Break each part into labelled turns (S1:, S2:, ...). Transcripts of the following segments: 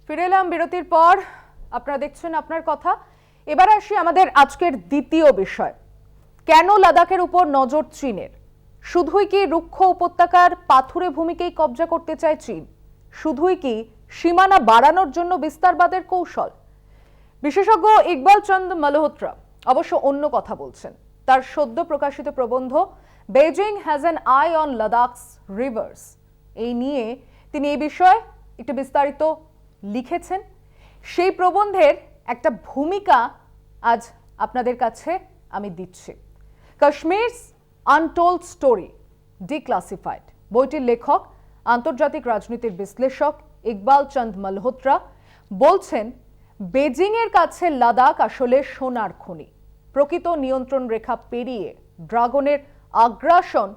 S1: ফিরে এলাম বিরতির পর। আপনারা দেখছেন আপনার কথা। এবার আসি আমাদের আজকের দ্বিতীয় বিষয়। কেন লাদাখের উপর নজর চীনের? শুধুই কি রুক্ষ উপত্যকার পাথুরে ভূমিকেই কবজা করতে চায় চীন? শুধুই কি সীমানা বাড়ানোর জন্য বিস্তারবাদের কৌশল? বিশেষজ্ঞ ইকবাল চন্দ মালহোত্রা অবশ্য অন্য কথা বলছেন। তার সদ্য প্রকাশিত প্রবন্ধ Beijing has an eye on Ladakh's rivers, এই নিয়ে তিনি এই বিষয়ে একটু বিস্তারিত লিখেছেন। সেই প্রবন্ধের একটা ভূমিকা আজ আপনাদের কাছে আমি দিচ্ছি। কাশ্মীরস আনটোল্ড স্টোরি ডিক্লাসিফাইড বইটির লেখক আন্তর্জাতিক রাজনীতির বিশ্লেষক ইকবাল চন্দ মালহোত্রা বলছেন, বেজিংয়ের কাছে লাদাখ আসলে সোনার খনি। প্রকৃত নিয়ন্ত্রণ রেখা পেরিয়ে ড্রাগনের আগ্রাসন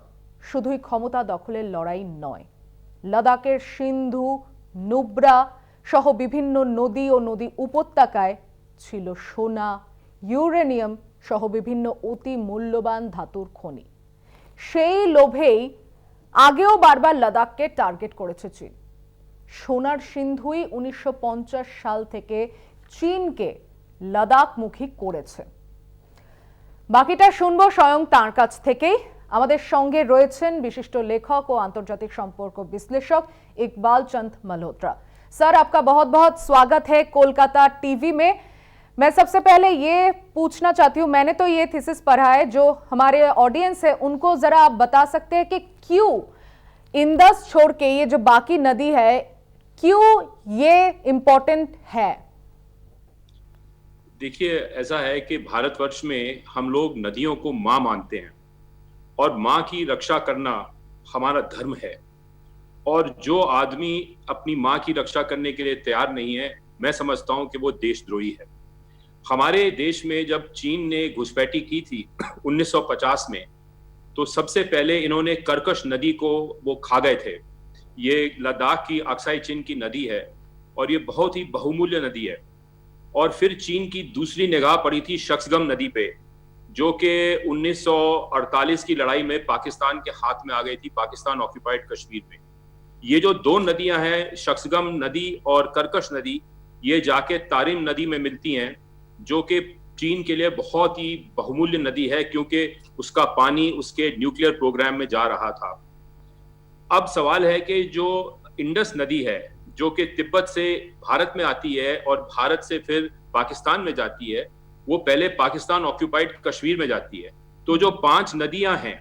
S1: শুধুই ক্ষমতা দখলের লড়াই নয়। লাদাখের সিন্ধু, নুব্রা সহ বিভিন্ন নদী ও নদী উপত্যকায় ছিল সোনা, ইউরেনিয়াম সহ বিভিন্ন অতি মূল্যবান ধাতুর খনি। সেই লোভেই আগেও বারবার লাদাখকে টার্গেট করেছে চীন। সোনার সিন্ধুই 1950 সাল থেকে চীনকে লাদাখমুখী করেছে। বাকিটা শুনবো স্বয়ং তাঁর কাছ থেকেই। আমাদের সঙ্গে রয়েছেন বিशिষ্ট लेखक ও আন্তর্জাতিক সম্পর্ক বিশ্লেষক इकबाल चंद मल्होत्रा। सर, आपका बहुत बहुत स्वागत है कोलकाता टीवी में। मैं सबसे पहले ये पूछना चाहती हूँ, मैंने तो ये थीसिस पढ़ा है, जो हमारे ऑडियंस है उनको जरा आप बता सकते हैं कि क्यों इंदस छोड़ के ये जो बाकी नदी है, क्यों ये इम्पोर्टेंट है?
S2: देखिए, ऐसा है कि भारतवर्ष में हम लोग नदियों को माँ मानते हैं और माँ की रक्षा करना हमारा धर्म है। और जो आदमी अपनी माँ की रक्षा करने के लिए तैयार नहीं है, मैं समझता हूं कि वो देशद्रोही है। हमारे देश में जब चीन ने घुसपैठी की थी 1950 में, तो सबसे पहले इन्होंने कर्कश नदी को वो खा गए थे। ये लद्दाख की अक्साई चीन की नदी है और ये बहुत ही बहुमूल्य नदी है। और फिर चीन की दूसरी निगाह पड़ी थी शक्सगम नदी पे, जो कि 1948 की लड़ाई में पाकिस्तान के हाथ में आ गई थी, पाकिस्तान ऑक्यूपाइड कश्मीर में। ये जो दो नदियां हैं, शक्सगम नदी और कर्कश नदी, ये जाके तारिम नदी में मिलती हैं, जो कि चीन के लिए बहुत ही बहुमूल्य नदी है, क्योंकि उसका पानी उसके न्यूक्लियर प्रोग्राम में जा रहा था। अब सवाल है कि जो इंडस नदी है, जो कि तिब्बत से भारत में आती है और भारत से फिर पाकिस्तान में जाती है, वो पहले पाकिस्तान ऑक्यूपाइड कश्मीर में जाती है। तो जो 5 नदियां हैं,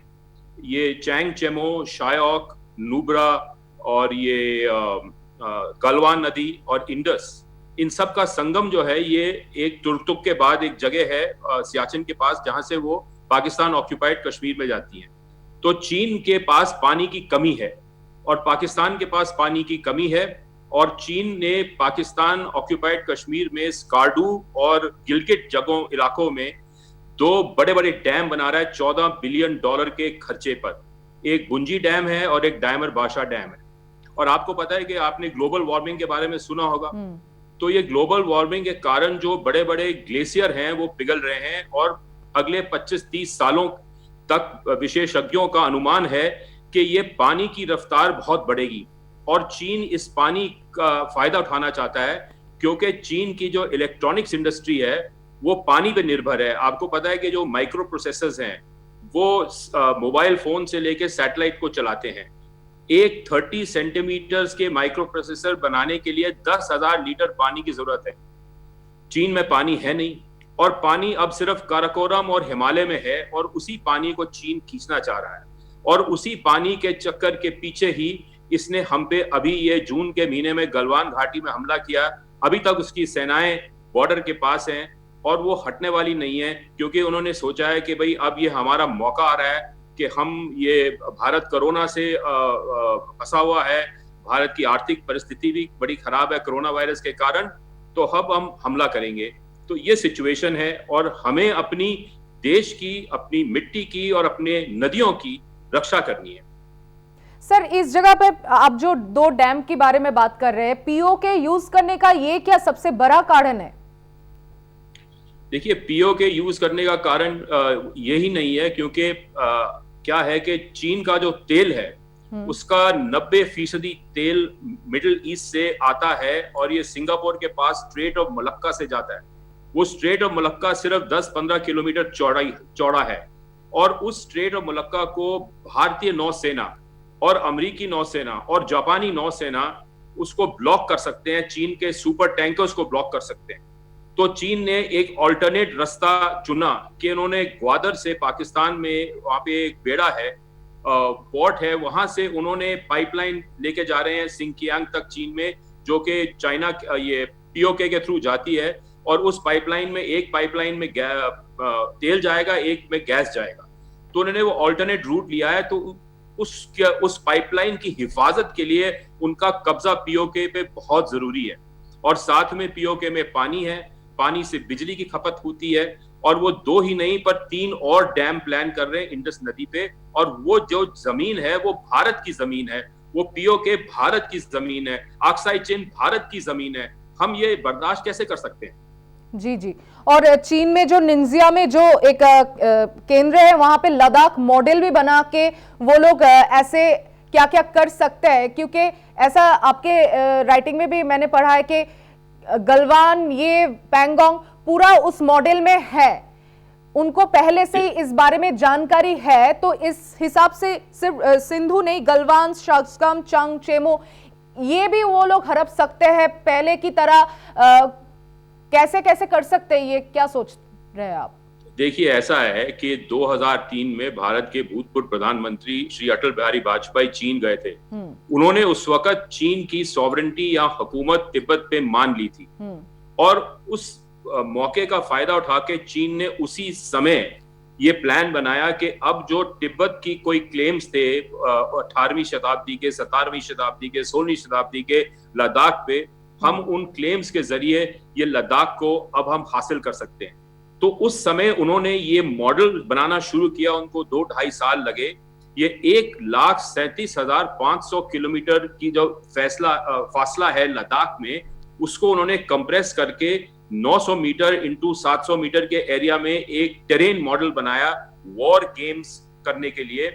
S2: ये चैंग चेमो, शायोक, नुब्रा और ये गलवान नदी और इंडस, इन सब का संगम जो है, ये एक तुर्तुक के बाद एक जगह है सियाचिन के पास, जहां से वो पाकिस्तान ऑक्यूपाइड कश्मीर में जाती है। तो चीन के पास पानी की कमी है और पाकिस्तान के पास पानी की कमी है, और चीन ने पाकिस्तान ऑक्यूपाइड कश्मीर में स्कार्डू और गिलगिट जगहों इलाकों में 2 बड़े बड़े डैम बना रहा है $14 बिलियन के खर्चे पर। एक गुंजी डैम है और एक डायमर बाशा डैम है। और आपको पता है कि आपने ग्लोबल वार्मिंग के बारे में सुना होगा, तो ये ग्लोबल वार्मिंग के कारण जो बड़े बड़े ग्लेशियर हैं वो पिघल रहे हैं, और अगले 25-30 सालों तक विशेषज्ञों का अनुमान है कि ये पानी की रफ्तार बहुत बढ़ेगी। और चीन इस पानी का फायदा उठाना चाहता है, क्योंकि चीन की जो इलेक्ट्रॉनिक्स इंडस्ट्री है वो पानी पे निर्भर है। आपको पता है कि जो माइक्रो प्रोसेसर्स हैं वो मोबाइल फोन से लेके सैटेलाइट को चलाते हैं। एक 30 सेंटीमीटर्स के माइक्रो प्रोसेसर बनाने के लिए 10,000 लीटर पानी की जरूरत है। चीन में पानी है नहीं, और पानी अब सिर्फ काराकोरम और हिमालय में है, और उसी पानी को चीन खींचना चाह रहा है। और उसी पानी के चक्कर के पीछे ही इसने हम पे अभी ये जून के महीने में गलवान घाटी में हमला किया। अभी तक उसकी सेनाएं बॉर्डर के पास हैं और वो हटने वाली नहीं है, क्योंकि उन्होंने सोचा है कि भाई अब ये हमारा मौका आ रहा है कि हम ये भारत कोरोना से फंसा हुआ है, भारत की आर्थिक परिस्थिति भी बड़ी खराब है कोरोना वायरस के कारण, तो अब हम हमला करेंगे। तो ये सिचुएशन है, और हमें अपनी देश की, अपनी मिट्टी की और अपने नदियों की रक्षा करनी है।
S1: सर, इस जगह पे आप जो 2 डैम के बारे में बात कर रहे हैं, पीओके यूज करने का ये क्या सबसे बड़ा कारण है?
S2: देखिए, पीओके यूज करने का कारण यही नहीं है, क्योंकि क्या है कि चीन का जो तेल है उसका 90% तेल मिडिल ईस्ट से आता है और ये सिंगापुर के पास स्ट्रेट ऑफ मलक्का से जाता है। वो स्ट्रेट ऑफ मलक्का सिर्फ 10-15 किलोमीटर चौड़ा है और उस स्ट्रेट ऑफ मलक्का को भारतीय नौसेना और अमेरिकी नौसेना और जापानी नौसेना उसको ब्लॉक कर सकते हैं, चीन के सुपर टैंकर्स को ब्लॉक कर सकते हैं। तो चीन ने एक ऑल्टरनेट रास्ता चुना कि उन्होंने ग्वादर से, पाकिस्तान में वहां पे एक बेड़ा है, पोर्ट है, वहां से उन्होंने पाइपलाइन लेके जा रहे हैं सिंकियांग तक चीन में, जो कि चाइना ये पीओके के थ्रू जाती है और उस पाइपलाइन में एक पाइपलाइन में तेल जाएगा, एक में गैस जाएगा। तो उन्होंने वो ऑल्टरनेट रूट लिया है। तो उस पाइपलाइन की हिफाजत के लिए उनका कब्जा पीओके पे बहुत जरूरी है और साथ में पीओके में पानी है, पानी से बिजली की खपत होती है और वो 2 ही नहीं पर 3 और डैम प्लान कर रहे हैं इंडस नदी पे। और वो जो जमीन है वो भारत की जमीन है, वो पीओके भारत की जमीन है, ऑक्साइड चेन भारत की जमीन है। हम ये बर्दाश्त कैसे कर सकते हैं?
S1: जी जी। और चीन में जो निंजिया में जो एक केंद्र है, वहां पे लद्दाख मॉडल भी बना के वो लोग ऐसे क्या क्या कर सकते हैं, क्योंकि ऐसा आपके राइटिंग में भी मैंने पढ़ा है कि गलवान, ये पैंगोंग पूरा उस मॉडल में है, उनको पहले से ही इस बारे में जानकारी है। तो इस हिसाब से सिर्फ सिंधु नहीं, गलवान, शक्सकम, चंग, चेमो, ये भी वो लोग हड़प सकते हैं पहले की तरह। कैसे कैसे कर सकते हैं, ये क्या सोच रहे हैं आप?
S2: देखिए, ऐसा है कि 2003 में भारत के भूतपूर्व प्रधानमंत्री श्री अटल बिहारी वाजपेयी चीन गए थे। उन्होंने उस वक्त चीन की सॉवरेंटी या हुकूमत तिब्बत पे मान ली थी और उस मौके का फायदा उठा के चीन ने उसी समय ये प्लान बनाया कि अब जो तिब्बत की कोई क्लेम्स थे 18वीं शताब्दी के, 17वीं शताब्दी के, 16वीं शताब्दी के लद्दाख पे, हम उन क्लेम्स के जरिए ये लद्दाख को अब हम हासिल कर सकते हैं। तो उस समय उन्होंने ये मॉडल बनाना शुरू किया, उनको 2-2.5 साल लगे। ये 1,37,500 किलोमीटर की जो फासला है लद्दाख में, उसको उन्होंने कंप्रेस करके 900 मीटर इंटू 700 मीटर के एरिया में एक टेरेन मॉडल बनाया वॉर गेम्स करने के लिए।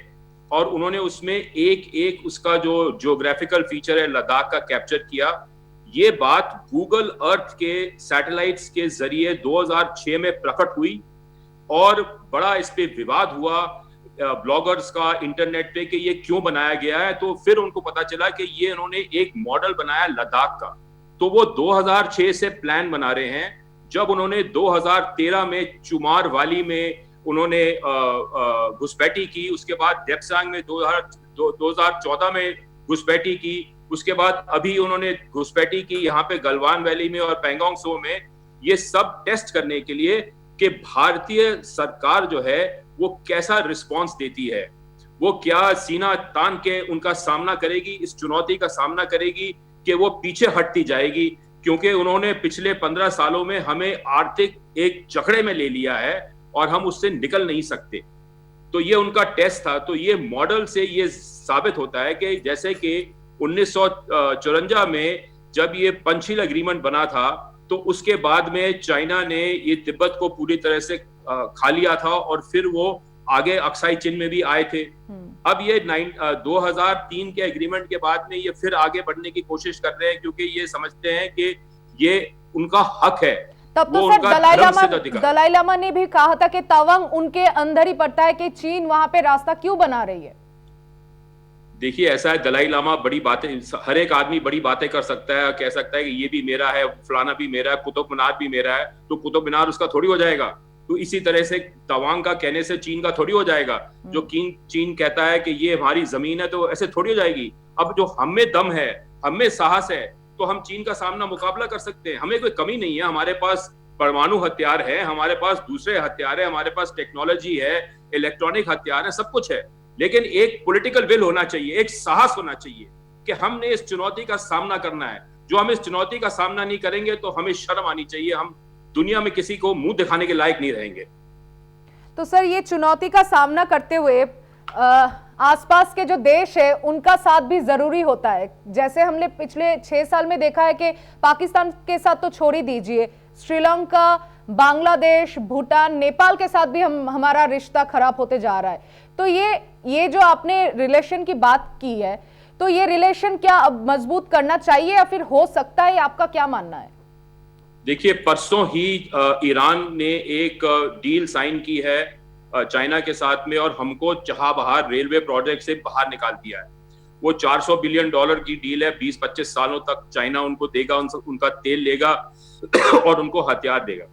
S2: और उन्होंने उसमें एक उसका जो जियोग्राफिकल फीचर है लद्दाख का कैप्चर किया। ये बात गूगल अर्थ के सैटेलाइट्स के जरिए 2006 में प्रकट हुई और बड़ा इस पे विवाद हुआ ब्लॉगर्स का इंटरनेट पे कि ये क्यों बनाया गया है। तो फिर उनको पता चला कि ये इन्होंने एक मॉडल बनाया लद्दाख का। तो वो 2006 से प्लान बना रहे हैं। जब उन्होंने 2013 में चुमार वाली में उन्होंने घुसपैठी की, उसके बाद डेप्सांग में 2014 में घुसपैठी की, उसके बाद अभी उन्होंने घुसपैठी की यहाँ पे गलवान वैली में और पैंगोंग सो में। ये सब टेस्ट करने के लिए कि भारतीय सरकार जो है वो कैसा रिस्पांस देती है, वो क्या सीना तान के उनका सामना करेगी, इस चुनौती का सामना करेगी कि वो पीछे हटती जाएगी। क्योंकि उन्होंने पिछले 15 सालों में हमें आर्थिक एक जकड़े में ले लिया है और हम उससे निकल नहीं सकते। तो ये उनका टेस्ट था। तो ये मॉडल से ये साबित होता है कि जैसे कि 1954 में जब ये पंचशील एग्रीमेंट बना था, तो उसके बाद में चाइना ने ये तिब्बत को पूरी तरह से खा लिया था और फिर वो आगे अक्साई चीन में भी आए थे। अब ये 2003 के एग्रीमेंट के बाद में ये फिर आगे बढ़ने की कोशिश कर रहे हैं, क्योंकि ये समझते हैं कि ये उनका हक है।
S1: तब तो सर दलाई लामा ने भी कहा था कि तवांग उनके अंदर ही पड़ता है कि चीन वहां पे रास्ता क्यों बना रही है।
S2: देखिए, ऐसा है, दलाई लामा बड़ी बातें, हर एक आदमी बड़ी बातें कर सकता है, कह सकता है कि ये भी मेरा है, फलाना भी मेरा है, कुतुब मीनार भी मेरा है, तो कुतुब मीनार उसका थोड़ी हो जाएगा। तो इसी तरह से तवांग का कहने से चीन का थोड़ी हो जाएगा। जो चीन कहता है कि ये हमारी जमीन है, तो ऐसे थोड़ी हो जाएगी। अब जो हम में दम है, हम में साहस है, तो हम चीन का सामना मुकाबला कर सकते हैं। हमें कोई कमी नहीं है, हमारे पास परमाणु हथियार है, हमारे पास दूसरे हथियार है, हमारे पास टेक्नोलॉजी है, इलेक्ट्रॉनिक हथियार है, सब कुछ है। लेकिन एक पॉलिटिकल विल होना चाहिए, एक साहस होना चाहिए कि हमने इस चुनौती का सामना करना है। जो हम इस चुनौती का सामना नहीं करेंगे तो हमें शर्म आनी चाहिए, हम दुनिया में किसी को मुंह दिखाने के लायक नहीं रहेंगे।
S1: तो सर, ये चुनौती का सामना करते हुए आसपास के जो देश है उनका साथ भी जरूरी होता है। जैसे हमने पिछले 6 साल में देखा है कि पाकिस्तान के साथ तो छोड़ ही दीजिए, श्रीलंका, बांग्लादेश, भूटान, नेपाल के साथ भी हमारा रिश्ता खराब होते जा रहा है। तो ये ये जो आपने रिलेशन की बात की है, तो ये रिलेशन क्या अब मजबूत करना चाहिए या फिर हो सकता है, आपका क्या मानना है?
S2: देखिए, परसों ही ईरान ने एक डील साइन की है चाइना के साथ में, और हमको चहाबहार रेलवे प्रोजेक्ट से बाहर निकाल दिया है। वो $400 बिलियन की डील है। 20-25 सालों तक चाइना उनको देगा, उनका तेल लेगा और उनको हथियार देगा।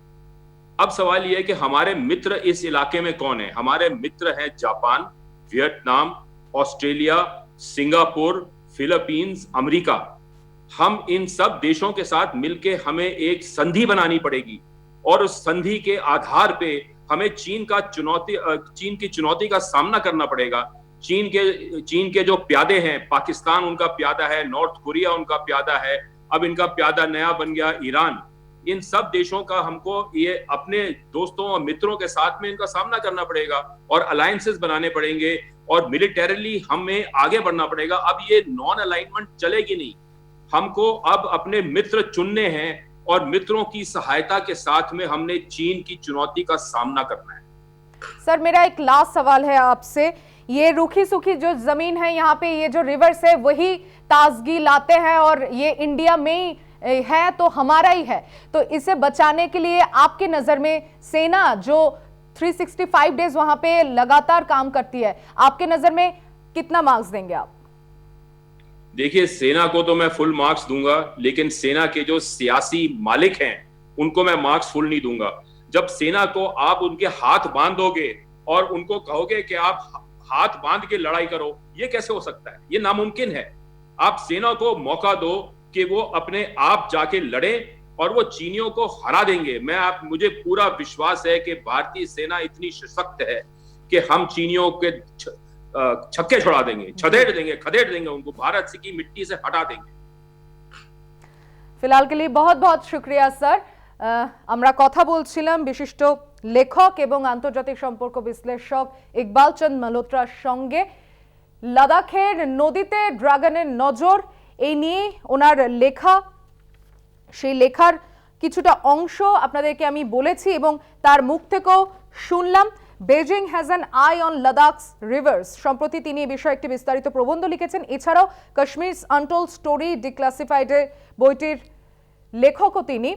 S2: अब सवाल यह है कि हमारे मित्र इस इलाके में कौन है? हमारे मित्र हैं Japan, Vietnam, Australia, Singapore, Philippines, America. हम इन सब देशों के साथ मिलकर हमें एक संधि बनानी पड़ेगी, और उस संधि के आधार पे हमें चीन की चुनौती का सामना करना पड़ेगा। चीन के जो प्यादे हैं, पाकिस्तान उनका प्यादा है, नॉर्थ कोरिया उनका प्यादा है, अब इनका प्यादा नया बन गया ईरान। इन सब देशों का हमको ये अपने दोस्तों और मित्रों के साथ में इनका सामना करना पड़ेगा, और अलायंसेस बनाने पड़ेंगे, और मिलिटरीली हमें आगे बढ़ना पड़ेगा। अब ये नॉन अलाइनमेंट चलेगी नहीं। हमको अब अपने मित्र चुनने हैं, और मित्रों की सहायता के साथ में हमने चीन की चुनौती का सामना करना है।
S1: सर, मेरा एक लास्ट सवाल है आपसे। ये रूखी सूखी जो जमीन है, यहाँ पे ये जो रिवर्स है वही ताजगी लाते हैं, और ये इंडिया में ही है तो हमारा ही है, तो इसे बचाने के लिए आपकी नजर में सेना जो 365 डेज वहां पे लगातार काम करती है, आपके नजर में कितना मार्क्स देंगे आप?
S2: देखिए, सेना को तो मैं फुल मार्क्स दूंगा, लेकिन सेना के जो सियासी मालिक हैं उनको मैं मार्क्स फुल नहीं दूंगा। जब सेना को आप उनके हाथ बांधोगे और उनको कहोगे कि आप हाथ बांध के लड़ाई करो, ये कैसे हो सकता है? ये नामुमकिन है। आप सेना को मौका दो कि वो अपने आप जाके लड़े, और वो चीनियों को हरा देंगे। मुझे पूरा विश्वास है कि भारतीय सेना इतनी सशक्त है कि हम चीनियों के छक्के छुड़ा देंगे, खदेड़ देंगे उनको, भारत की मिट्टी से हटा देंगे।
S1: फिलहाल के लिए बहुत बहुत शुक्रिया স্যার। আমরা কথা বলছিলাম বিশিষ্ট লেখক এবং আন্তর্জাতিক সম্পর্ক বিশ্লেষক ইকবাল চন্দ মালহোত্রার সঙ্গে। লাদাখের নদীতে ড্রাগনের নজর, এই নিয়ে ওনার লেখা, সেই লেখার কিছুটা অংশ আপনাদেরকে আমি বলেছি এবং তার মুখ থেকেও শুনলাম। Beijing has an eye on Ladakh's rivers, সম্প্রতি তিনি এই বিষয়ে একটি বিস্তারিত প্রবন্ধ লিখেছেন। এছাড়াও কাশ্মীর আনটোল্ড স্টোরি ডিক্লাসিফাইডের বইটির লেখকও তিনি।